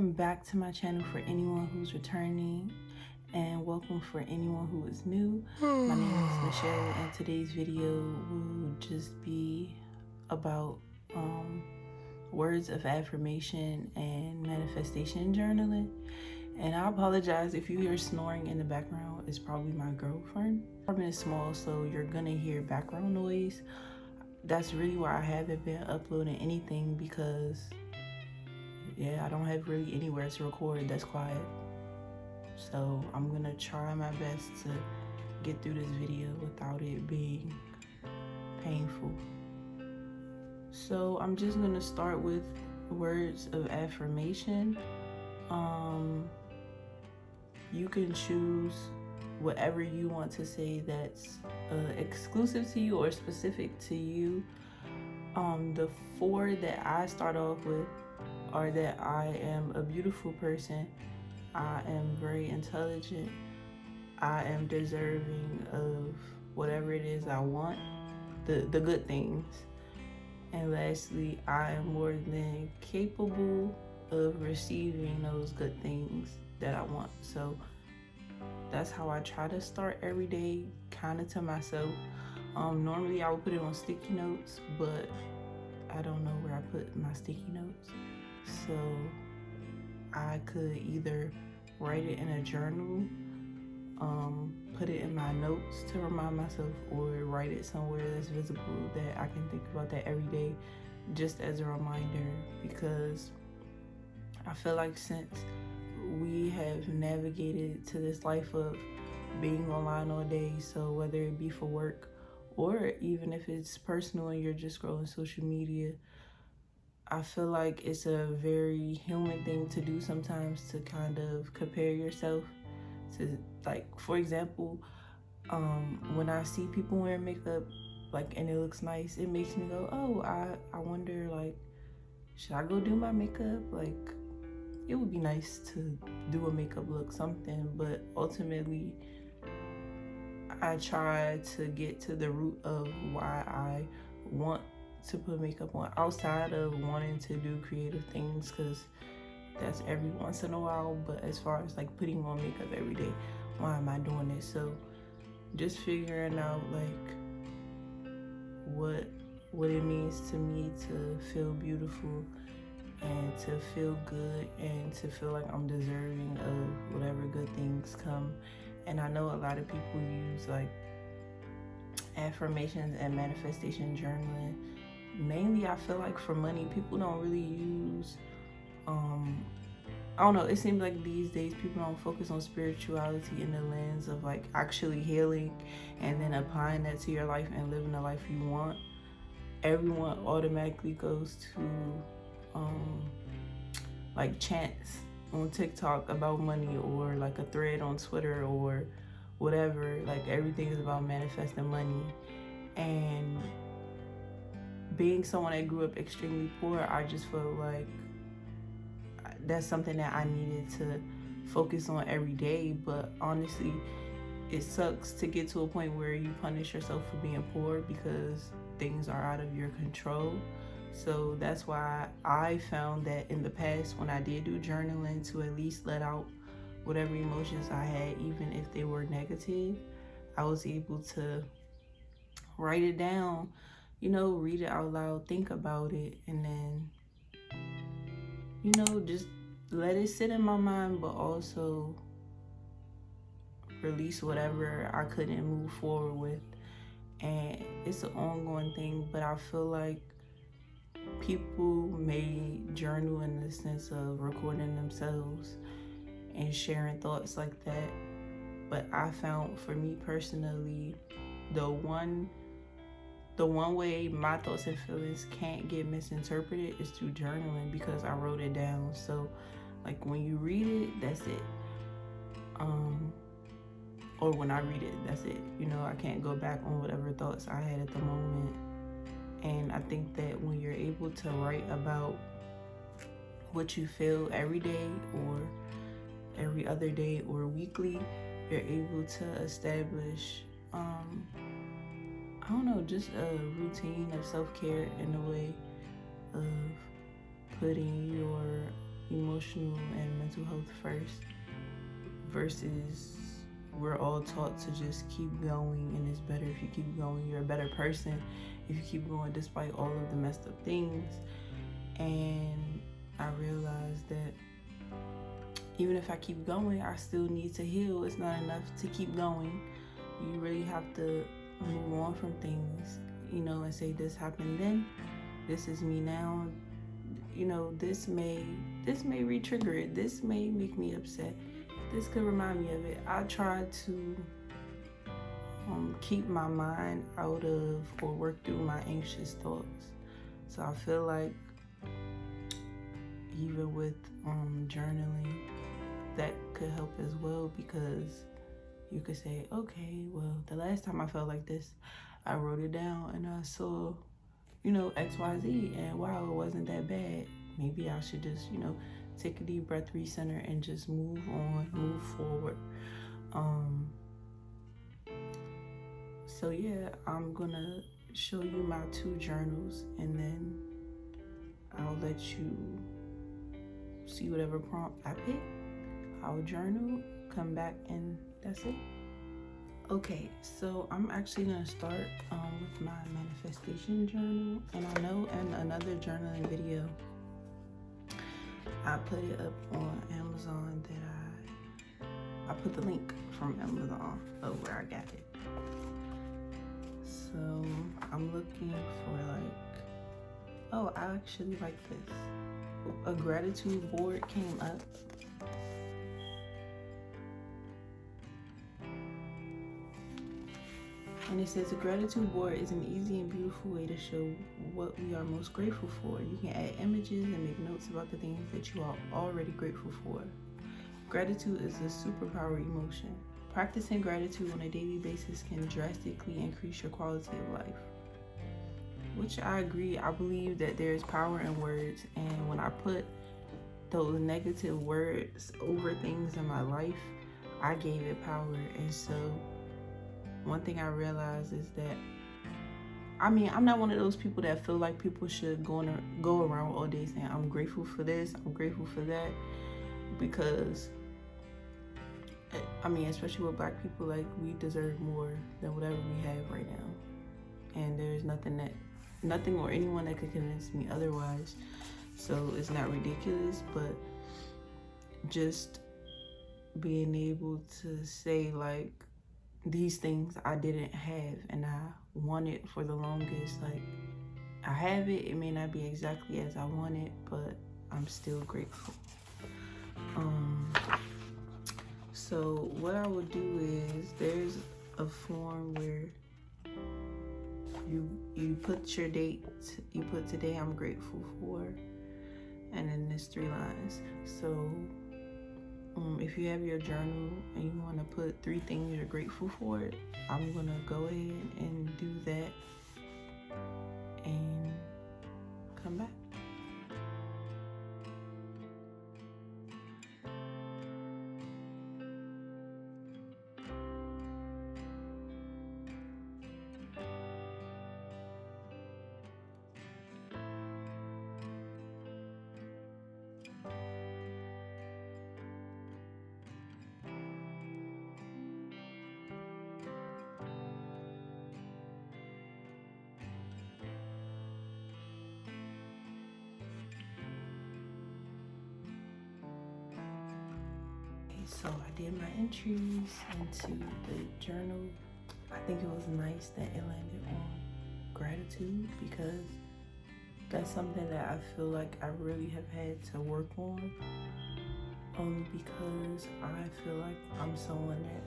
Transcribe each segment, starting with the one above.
Welcome back to my channel for anyone who's returning, and welcome for anyone who is new. My name is Michelle, and today's video will just be about words of affirmation and manifestation journaling. And I apologize if you hear snoring in the background. It's probably my girlfriend. The apartment is small, so you're gonna hear background noise. That's really why I haven't been uploading anything, because I don't have really anywhere to record that's quiet. So I'm gonna try my best to get through this video without it being painful. So I'm just gonna start with words of affirmation. You can choose whatever you want to say that's exclusive to you or specific to you. The 4 that I start off with are that I am a beautiful person, I am very intelligent, I am deserving of whatever it is I want, the good things. And lastly, I am more than capable of receiving those good things that I want. So that's how I try to start every day, kind of to myself. Normally I would put it on sticky notes, but I don't know where I put my sticky notes. So I could either write it in a journal, put it in my notes to remind myself, or write it somewhere that's visible that I can think about that every day, just as a reminder. Because I feel like since we have navigated to this life of being online all day, so whether it be for work or even if it's personal and you're just scrolling social media, I feel like it's a very human thing to do sometimes, to kind of compare yourself to, like, for example, when I see people wearing makeup, like, and it looks nice, it makes me go, oh, I wonder, like, should I go do my makeup? Like, it would be nice to do a makeup look, something. But ultimately, I try to get to the root of why I want to put makeup on, outside of wanting to do creative things, because that's every once in a while. But as far as like putting on makeup every day, why am I doing this? So just figuring out like what it means to me to feel beautiful and to feel good and to feel like I'm deserving of whatever good things come. And I know a lot of people use like affirmations and manifestation journaling mainly, I feel like, for money. People don't really use I don't know, it seems like these days people don't focus on spirituality in the lens of like actually healing and then applying that to your life and living the life you want. Everyone automatically goes to like chants on TikTok about money, or like a thread on Twitter or whatever. Like everything is about manifesting money. And being someone that grew up extremely poor, I just felt like that's something that I needed to focus on every day. But honestly, it sucks to get to a point where you punish yourself for being poor because things are out of your control. So that's why I found that in the past, when I did do journaling to at least let out whatever emotions I had, even if they were negative, I was able to write it down, read it out loud, think about it, and then, just let it sit in my mind, but also release whatever I couldn't move forward with. And it's an ongoing thing, but I feel like people may journal in the sense of recording themselves and sharing thoughts like that. But I found, for me personally, the one way my thoughts and feelings can't get misinterpreted is through journaling, because I wrote it down. So like when you read it, that's it. Or when I read it, that's it. I can't go back on whatever thoughts I had at the moment. And I think that when you're able to write about what you feel every day or every other day or weekly, you're able to establish just a routine of self-care in a way of putting your emotional and mental health first, versus we're all taught to just keep going, and it's better if you keep going. You're a better person if you keep going despite all of the messed up things. And I realized that even if I keep going, I still need to heal. It's not enough to keep going. You really have to move on from things, you know, and say, this happened then, this is me now. You know, this may re-trigger it. This may make me upset. This could remind me of it. I try to keep my mind out of or work through my anxious thoughts. So I feel like even with journaling, that could help as well, because you could say, okay, well, the last time I felt like this, I wrote it down and I saw, you know, XYZ, and wow, it wasn't that bad. Maybe I should just, you know, take a deep breath, recenter, and just move on, move forward. So yeah, I'm gonna show you my 2 journals, and then I'll let you see whatever prompt I pick. I'll journal, come back, and that's it. Okay, so I'm actually gonna start with my manifestation journal, and I know in another journaling video I put it up on Amazon that I put the link from Amazon of where I got it. So I'm looking for oh, I actually like this. A gratitude board came up. And it says a gratitude board is an easy and beautiful way to show what we are most grateful for. You can add images and make notes about the things that you are already grateful for. Gratitude is a superpower emotion. Practicing gratitude on a daily basis can drastically increase your quality of life. Which I agree. I believe that there's power in words, and when I put those negative words over things in my life, I gave it power. And so one thing I realized is that, I'm not one of those people that feel like people should go around all day saying, I'm grateful for this, I'm grateful for that, because especially with Black people, like, we deserve more than whatever we have right now. And there's nothing or anyone that could convince me otherwise. So it's not ridiculous, but just being able to say, like, these things I didn't have and I wanted for the longest. Like, I have it, it may not be exactly as I want it, but I'm still grateful. So what I would do is, there's a form where you put your date, you put today I'm grateful for, and then there's 3 lines. So if you have your journal and you want to put 3 things you're grateful for, I'm gonna go ahead and do that and come back. So I did my entries into the journal. I think it was nice that it landed on gratitude, because that's something that I feel like I really have had to work on. Because I feel like I'm someone that,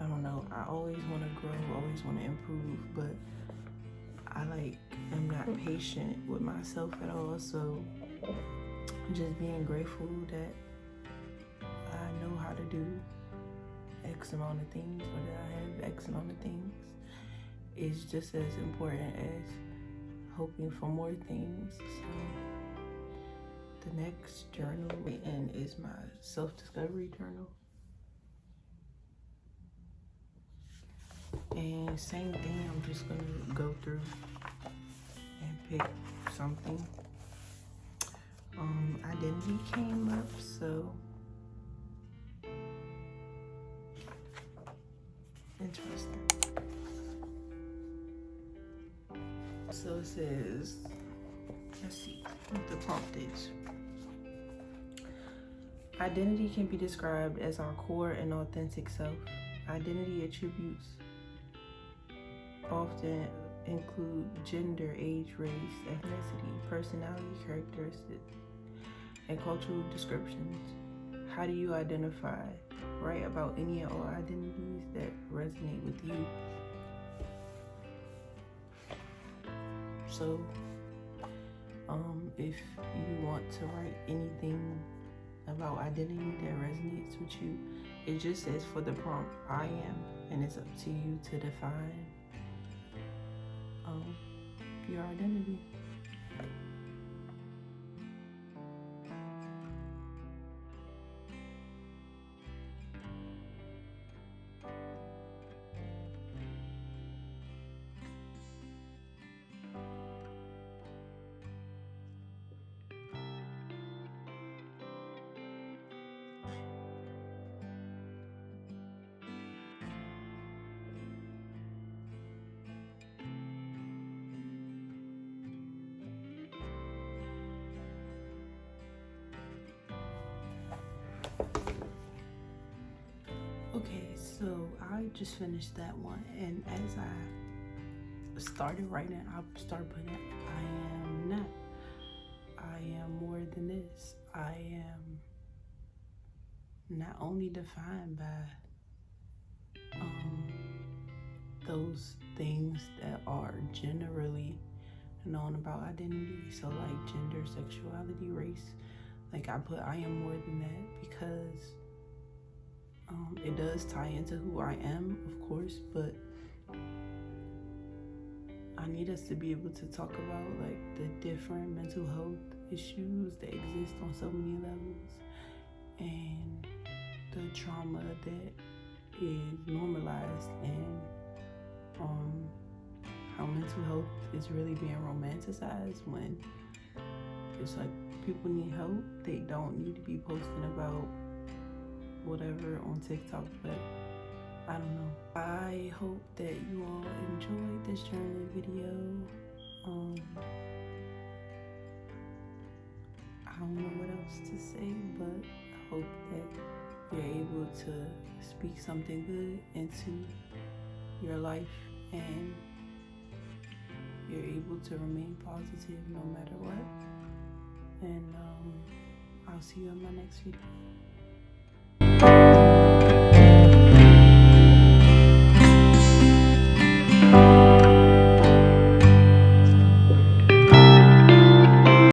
I don't know, I always want to grow, always want to improve, but I am not patient with myself at all. So just being grateful that I know how to do X amount of things, or that I have X amount of things, is just as important as hoping for more things. So the next journal is my self-discovery journal. And same thing, I'm just gonna go through and pick something. Identity came up, so interesting. So it says, let's see what the prompt is. Identity can be described as our core and authentic self. Identity attributes often include gender, age, race, ethnicity, personality characteristics, and cultural descriptions. How do you identify? Write about any and all identities that resonate with you. So, if you want to write anything about identity that resonates with you, it just says for the prompt, I am, and it's up to you to define your identity. Okay, so I just finished that one, and as I started writing, I started putting, I am not. I am more than this. I am not only defined by those things that are generally known about identity, so like gender, sexuality, race. Like I put I am more than that because it does tie into who I am, of course, but I need us to be able to talk about like the different mental health issues that exist on so many levels, and the trauma that is normalized, and how mental health is really being romanticized when it's like people need help. They don't need to be posting about whatever on TikTok, but I don't know. I hope that you all enjoyed this journaling video. I don't know what else to say, but I hope that you're able to speak something good into your life and you're able to remain positive no matter what. And I'll see you in my next video.